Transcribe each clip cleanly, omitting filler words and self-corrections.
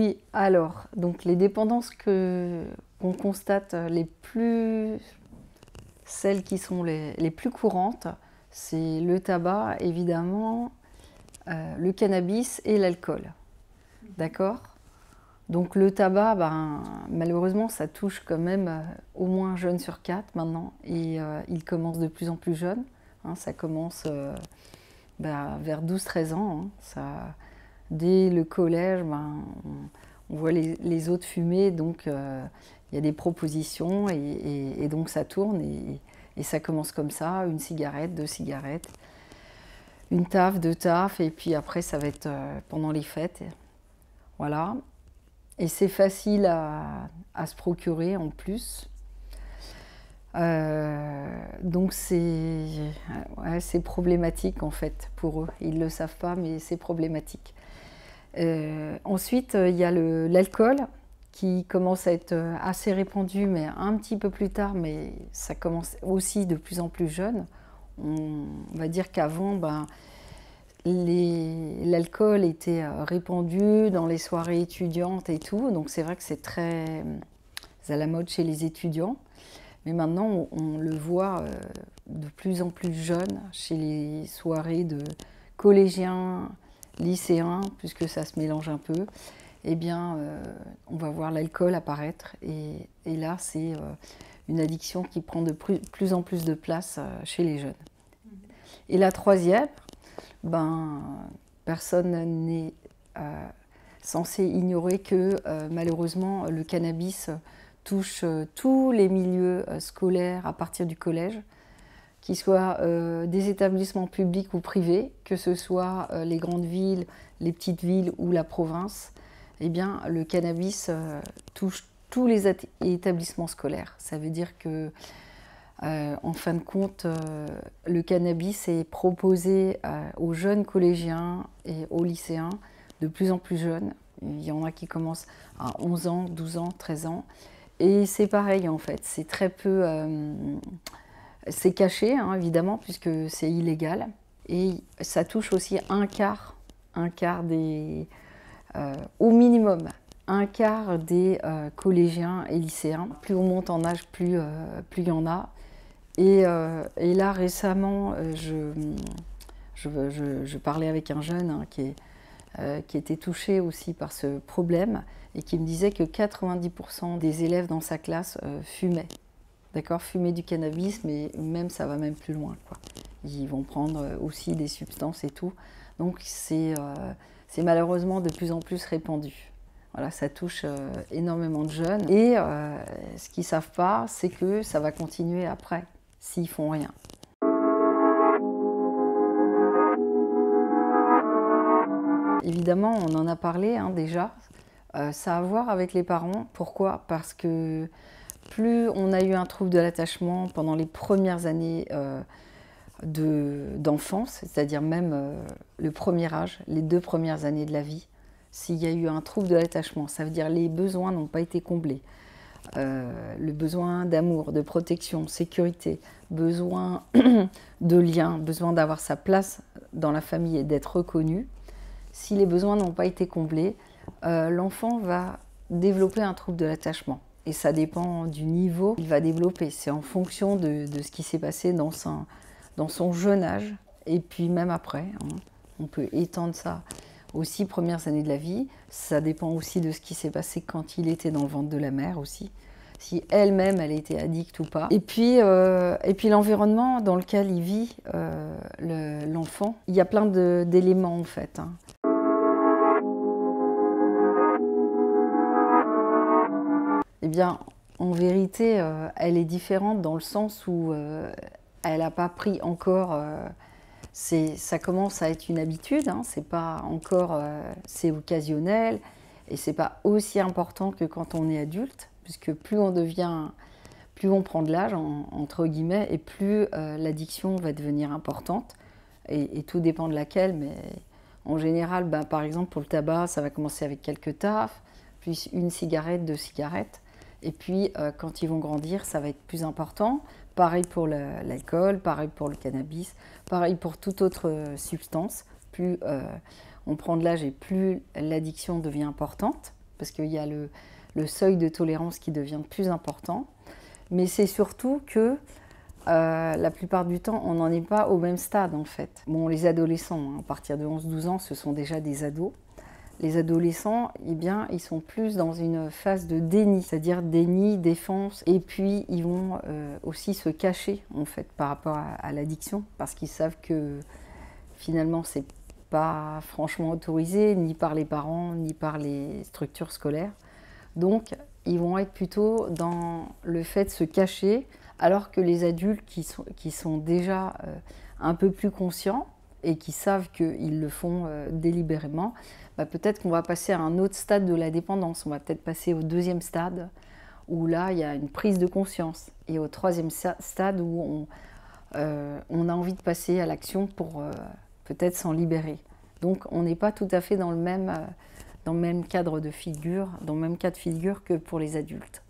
Oui, alors, donc les dépendances qu'on constate, celles qui sont les plus courantes, c'est le tabac, évidemment, le cannabis et l'alcool. D'accord? Donc le tabac, ben, malheureusement, ça touche quand même au moins un jeune sur 4 maintenant, et il commence de plus en plus jeune. Hein, ça commence vers 12-13 ans. Hein, dès le collège, on voit les autres fumer, donc il y a des propositions, et donc ça tourne, et ça commence comme ça, une cigarette, 2 cigarettes, une taf, 2 tafs, et puis après ça va être pendant les fêtes. Voilà. Et c'est facile à se procurer en plus. Donc c'est problématique en fait pour eux. Ils ne le savent pas, mais c'est problématique. Ensuite, il y a l'alcool qui commence à être assez répandu, mais un petit peu plus tard, mais ça commence aussi de plus en plus jeune. On va dire qu'avant, l'alcool était répandu dans les soirées étudiantes et tout, donc c'est vrai que c'est très à la mode chez les étudiants. Mais maintenant, on le voit de plus en plus jeune chez les soirées de collégiens, lycéens, puisque ça se mélange un peu. Eh bien, on va voir l'alcool apparaître, et là, c'est une addiction qui prend de plus en plus de place chez les jeunes. Et la troisième, personne n'est censé ignorer que malheureusement le cannabis touche tous les milieux scolaires à partir du collège, qu'ils soient des établissements publics ou privés, que ce soit les grandes villes, les petites villes ou la province. Eh bien, le cannabis touche tous les établissements scolaires. Ça veut dire que en fin de compte, le cannabis est proposé aux jeunes collégiens et aux lycéens de plus en plus jeunes. Il y en a qui commencent à 11 ans, 12 ans, 13 ans. Et c'est pareil en fait, c'est très peu... c'est caché hein, évidemment puisque c'est illégal. Et ça touche aussi un quart des... au minimum, un quart des collégiens et lycéens. Plus on monte en âge, plus il y en a. Et là, récemment, je parlais avec un jeune hein, qui était touché aussi par ce problème et qui me disait que 90% des élèves dans sa classe fumaient. D'accord, fumer du cannabis, mais même ça va même plus loin, quoi. Ils vont prendre aussi des substances et tout. Donc c'est malheureusement de plus en plus répandu. Voilà, ça touche énormément de jeunes. Et ce qu'ils ne savent pas, c'est que ça va continuer après, s'ils font rien. Évidemment, on en a parlé hein, déjà. Ça a à voir avec les parents. Pourquoi? Parce que plus on a eu un trouble de l'attachement pendant les premières années d'enfance, c'est-à-dire même le premier âge, les 2 premières années de la vie, s'il y a eu un trouble de l'attachement, ça veut dire les besoins n'ont pas été comblés. Le besoin d'amour, de protection, sécurité, besoin de lien, besoin d'avoir sa place dans la famille et d'être reconnu. Si les besoins n'ont pas été comblés, l'enfant va développer un trouble de l'attachement. Et ça dépend du niveau qu'il va développer. C'est en fonction de ce qui s'est passé dans son jeune âge et puis même après. Hein. On peut étendre ça aux 6 premières années de la vie. Ça dépend aussi de ce qui s'est passé quand il était dans le ventre de la mère aussi. Si elle-même, elle était addict ou pas. Et puis l'environnement dans lequel il vit, l'enfant. Il y a plein d'éléments en fait. Hein. Eh bien, en vérité, elle est différente dans le sens où elle n'a pas pris encore... ça commence à être une habitude, hein, c'est pas encore... c'est occasionnel et c'est pas aussi important que quand on est adulte, puisque plus on prend de l'âge, entre guillemets, et plus l'addiction va devenir importante. Et tout dépend de laquelle, mais en général, par exemple, pour le tabac, ça va commencer avec quelques tafs, puis 1 cigarette, 2 cigarettes. Et puis, quand ils vont grandir, ça va être plus important. Pareil pour l'alcool, pareil pour le cannabis, pareil pour toute autre substance. Plus on prend de l'âge et plus l'addiction devient importante. parce qu'il y a le seuil de tolérance qui devient de plus important. Mais c'est surtout que la plupart du temps, on n'en est pas au même stade en fait. Bon, les adolescents, hein, à partir de 11-12 ans, ce sont déjà des ados. Les adolescents, eh bien, ils sont plus dans une phase de déni, c'est-à-dire déni, défense, et puis ils vont aussi se cacher en fait par rapport à l'addiction, parce qu'ils savent que finalement c'est pas franchement autorisé, ni par les parents, ni par les structures scolaires. Donc, ils vont être plutôt dans le fait de se cacher, alors que les adultes qui sont déjà un peu plus conscients et qui savent qu'ils le font délibérément, bah, peut-être qu'on va passer à un autre stade de la dépendance. On va peut-être passer au deuxième stade, où là, il y a une prise de conscience. Et au troisième stade, où on a envie de passer à l'action pour peut-être s'en libérer. Donc, on n'est pas tout à fait dans le même cadre de figure, dans le même cas de figure que pour les adultes.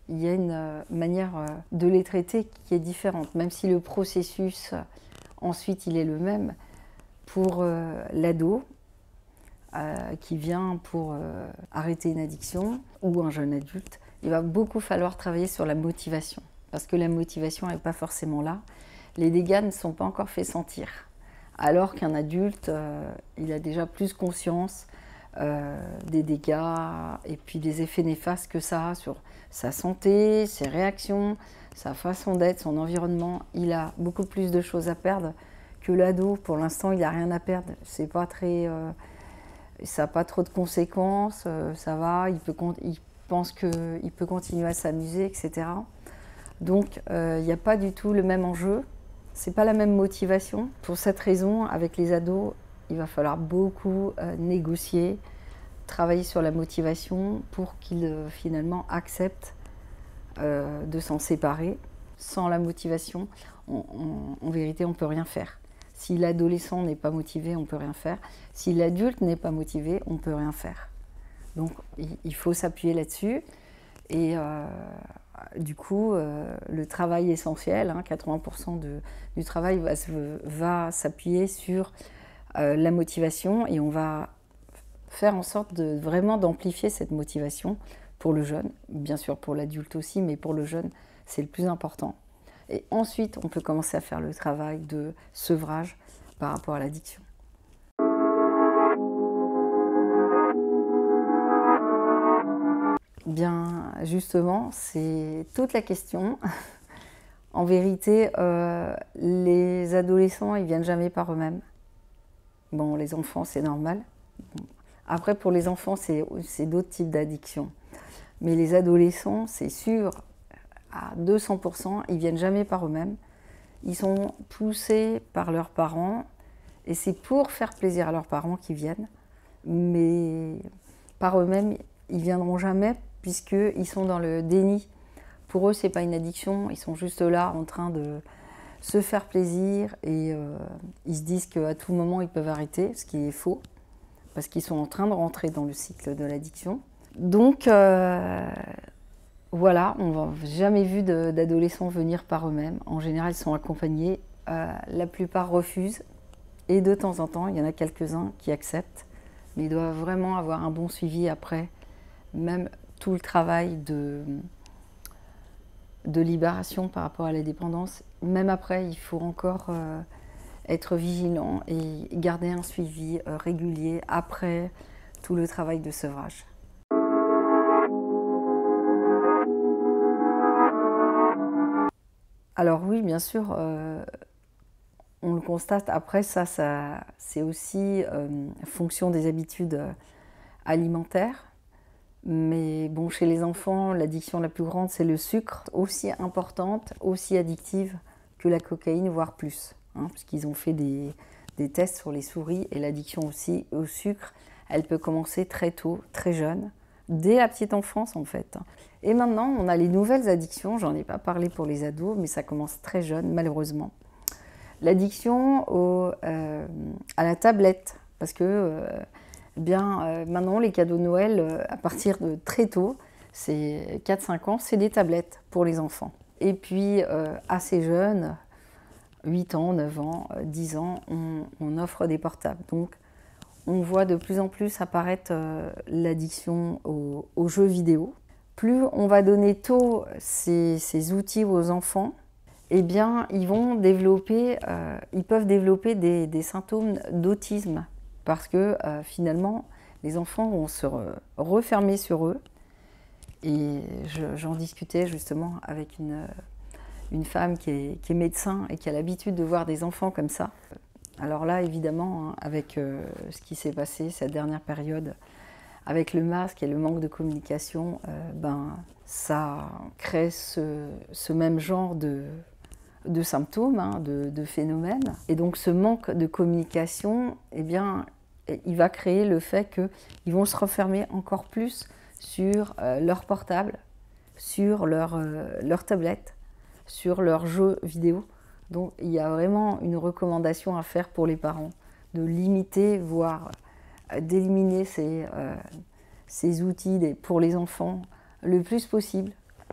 Il y a une manière de les traiter qui est différente, même si le processus ensuite il est le même. Pour l'ado qui vient pour arrêter une addiction, ou un jeune adulte, il va beaucoup falloir travailler sur la motivation, parce que la motivation n'est pas forcément là. Les dégâts ne sont pas encore fait sentir, alors qu'un adulte, il a déjà plus conscience des dégâts et puis des effets néfastes que ça a sur sa santé, ses réactions, sa façon d'être, son environnement. Il a beaucoup plus de choses à perdre que l'ado. Pour l'instant, il n'a rien à perdre. C'est pas très, ça n'a pas trop de conséquences, ça va, il pense qu'il peut continuer à s'amuser, etc. Donc, il n'y a pas du tout le même enjeu. C'est pas la même motivation. Pour cette raison, avec les ados, il va falloir beaucoup négocier, travailler sur la motivation pour qu'ils finalement acceptent de s'en séparer. Sans la motivation, en vérité, on ne peut rien faire. Si l'adolescent n'est pas motivé, on ne peut rien faire. Si l'adulte n'est pas motivé, on ne peut rien faire. Donc, il faut s'appuyer là-dessus. Et du coup, le travail essentiel, hein, 80% du travail va s'appuyer sur la motivation, et on va faire en sorte vraiment d'amplifier cette motivation pour le jeune, bien sûr pour l'adulte aussi, mais pour le jeune, c'est le plus important. Et ensuite, on peut commencer à faire le travail de sevrage par rapport à l'addiction. Bien, justement, c'est toute la question. En vérité, les adolescents, ils viennent jamais par eux-mêmes. Bon, les enfants, c'est normal. Bon. Après, pour les enfants, c'est d'autres types d'addictions. Mais les adolescents, c'est sûr, à 200%, ils viennent jamais par eux-mêmes. Ils sont poussés par leurs parents, et c'est pour faire plaisir à leurs parents qu'ils viennent. Mais par eux-mêmes, ils viendront jamais, puisqu'ils sont dans le déni. Pour eux, c'est pas une addiction, ils sont juste là en train de se faire plaisir, et ils se disent qu'à tout moment ils peuvent arrêter, ce qui est faux, parce qu'ils sont en train de rentrer dans le cycle de l'addiction. Donc voilà, on n'a jamais vu d'adolescents venir par eux-mêmes. En général, ils sont accompagnés. La plupart refusent, et de temps en temps, il y en a quelques-uns qui acceptent, mais ils doivent vraiment avoir un bon suivi après, même tout le travail de libération par rapport à la dépendance. Même après, il faut encore être vigilant et garder un suivi régulier après tout le travail de sevrage. Alors oui, bien sûr, on le constate. Après, ça c'est aussi fonction des habitudes alimentaires. Mais bon, chez les enfants, l'addiction la plus grande, c'est le sucre, aussi importante, aussi addictive que la cocaïne, voire plus. Hein, puisqu'ils ont fait des tests sur les souris, et l'addiction aussi au sucre, elle peut commencer très tôt, très jeune, dès la petite enfance en fait. Et maintenant, on a les nouvelles addictions, j'en ai pas parlé pour les ados, mais ça commence très jeune, malheureusement. L'addiction à la tablette, parce que maintenant, les cadeaux de Noël, à partir de très tôt, c'est 4-5 ans, c'est des tablettes pour les enfants. Et puis, assez jeunes, 8 ans, 9 ans, 10 ans, on offre des portables. Donc on voit de plus en plus apparaître l'addiction aux jeux vidéo. Plus on va donner tôt ces outils aux enfants, eh bien, ils peuvent développer des symptômes d'autisme parce que finalement, les enfants vont se refermer sur eux. Et j'en discutais justement avec une femme qui est médecin et qui a l'habitude de voir des enfants comme ça. Alors là, évidemment, hein, avec ce qui s'est passé cette dernière période, avec le masque et le manque de communication, ça crée ce même genre de symptômes, hein, de phénomènes. Et donc ce manque de communication, eh bien, il va créer le fait qu'ils vont se refermer encore plus sur leur portable, sur leur tablette, sur leurs jeux vidéo. Donc il y a vraiment une recommandation à faire pour les parents, de limiter, voire d'éliminer ces outils pour les enfants le plus possible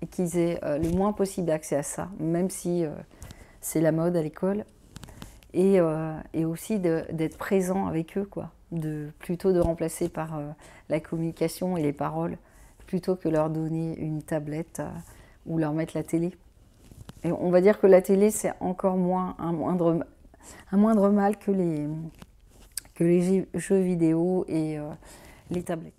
et qu'ils aient le moins possible d'accès à ça, même si c'est la mode à l'école. Et aussi d'être présent avec eux, quoi. Plutôt de remplacer par la communication et les paroles, plutôt que leur donner une tablette ou leur mettre la télé. Et on va dire que la télé, c'est encore moins un moindre mal que les jeux vidéo et les tablettes.